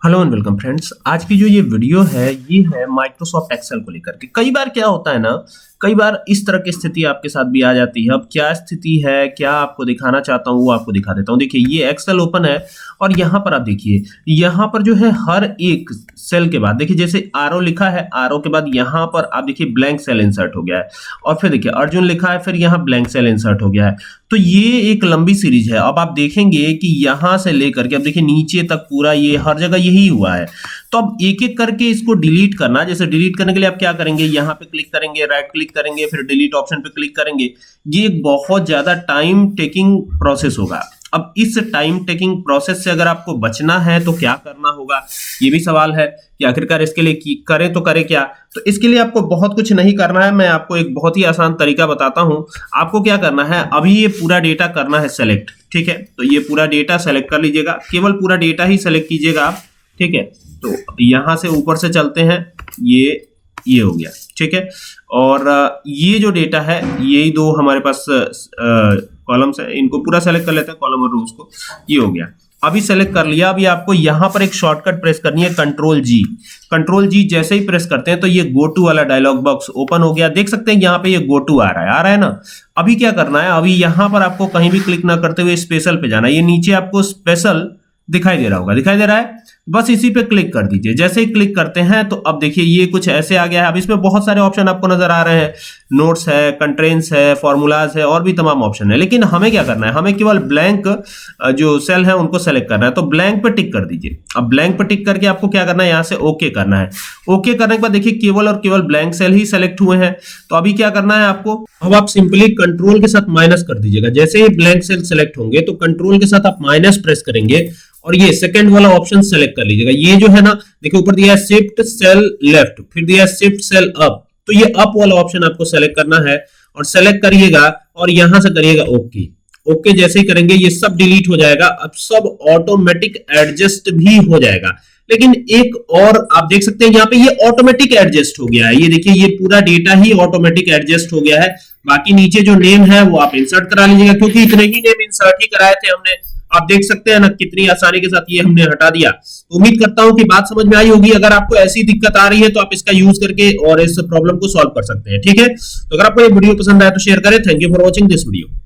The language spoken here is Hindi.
Hello and welcome friends. आज की जो ये वीडियो है ये है माइक्रोसॉफ्ट एक्सेल को लेकर के। कई बार क्या होता है ना, कई बार इस तरह की स्थिति आपके साथ भी आ जाती है। अब क्या स्थिति है, क्या आपको दिखाना चाहता हूँ वो आपको दिखा देता हूँ। देखिए ये एक्सेल ओपन है और यहाँ पर आप देखिए, यहाँ पर जो है हर एक सेल के बाद देखिए जैसे आरओ लिखा है, आरओ के बाद यहाँ पर आप देखिए ब्लैंक सेल इंसर्ट हो गया है और फिर देखिए अर्जुन लिखा है, फिर यहाँ ब्लैंक सेल इंसर्ट हो गया है। तो ये एक लंबी सीरीज है। अब आप देखेंगे कि यहां से लेकर के अब देखिए नीचे तक पूरा ये हर जगह यही हुआ है। तो अब एक एक करके इसको डिलीट करना। जैसे डिलीट करने के लिए आप क्या करेंगे, यहाँ पे क्लिक करेंगे, राइट क्लिक करेंगे, फिर डिलीट ऑप्शन पे क्लिक करेंगे। ये एक बहुत ज्यादा टाइम टेकिंग प्रोसेस होगा। अब इस टाइम टेकिंग प्रोसेस से अगर आपको बचना है तो क्या करना होगा, ये भी सवाल है कि आखिरकार इसके लिए करें तो करें क्या। तो इसके लिए आपको बहुत कुछ नहीं करना है, मैं आपको एक बहुत ही आसान तरीका बताता हूं। आपको क्या करना है, अभी ये पूरा डेटा करना है सेलेक्ट, ठीक है। तो ये पूरा डेटा सेलेक्ट कर लीजिएगा, केवल पूरा डेटा ही सेलेक्ट कीजिएगा आप, ठीक है। तो यहां से ऊपर से चलते हैं, ये हो गया, ठीक है। और ये जो डेटा है यही दो हमारे पास कॉलम्स है, इनको पूरा सेलेक्ट कर लेते हैं, कॉलम और रोज को। ये हो गया, अभी सेलेक्ट कर लिया। अभी आपको यहां पर एक शॉर्टकट प्रेस करनी है, कंट्रोल जी। कंट्रोल जी जैसे ही प्रेस करते हैं तो ये गो टू वाला डायलॉग बॉक्स ओपन हो गया। देख सकते हैं यहाँ पे ये गो टू आ रहा है ना। अभी क्या करना है, अभी यहां पर आपको कहीं भी क्लिक ना करते हुए स्पेशल पे जाना है। ये नीचे आपको स्पेशल दिखाई दे रहा होगा, दिखाई दे रहा है, बस इसी पे क्लिक कर दीजिए। जैसे ही क्लिक करते हैं तो अब देखिए ये कुछ ऐसे आ गया है। अब इसमें बहुत सारे ऑप्शन आपको नजर आ रहे हैं, नोट्स है, कंट्रेंट्स है, फॉर्मूलाज है और भी तमाम ऑप्शन है। लेकिन हमें क्या करना है, हमें केवल ब्लैंक जो सेल है उनको सेलेक्ट करना है। तो ब्लैंक पे टिक कर दीजिए। अब ब्लैंक पे टिक करके आपको क्या करना है, यहाँ से ओके करना है। ओके करने के बाद देखिए केवल और केवल ब्लैंक सेल ही सेलेक्ट हुए हैं। तो अभी क्या करना है आपको, अब आप सिंपली कंट्रोल के साथ माइनस कर दीजिएगा। जैसे ही ब्लैंक सेल सेलेक्ट होंगे तो कंट्रोल के साथ आप माइनस प्रेस करेंगे और ये सेकंड वाला ऑप्शन सेलेक्ट कर लीजिएगा। ये जो है ना, देखिए ऊपर दिया है शिफ्ट सेल लेफ्ट, फिर दिया है शिफ्ट सेल अप। तो ये अप वाला ऑप्शन आपको सेलेक्ट करना है और सेलेक्ट करिएगा और यहां से करिएगा ओके। ओके जैसे ही करेंगे ये सब डिलीट हो जाएगा। अब सब ऑटोमेटिक एडजस्ट भी हो जाएगा। लेकिन एक और आप देख सकते हैं यहाँ पे ये ऑटोमेटिक एडजस्ट हो गया है। ये देखिए ये पूरा डेटा ही ऑटोमेटिक एडजस्ट हो गया है। बाकी नीचे जो नेम है वो आप इंसर्ट करा लीजिएगा, क्योंकि इतने ही नेम इंसर्ट ही कराए थे हमने। आप देख सकते हैं ना कितनी आसानी के साथ ये हमने हटा दिया। तो उम्मीद करता हूं कि बात समझ में आई होगी। अगर आपको ऐसी दिक्कत आ रही है तो आप इसका यूज करके और इस प्रॉब्लम को सॉल्व कर सकते हैं, ठीक है। तो अगर आपको ये वीडियो पसंद आया तो शेयर करें। Thank you for watching this video.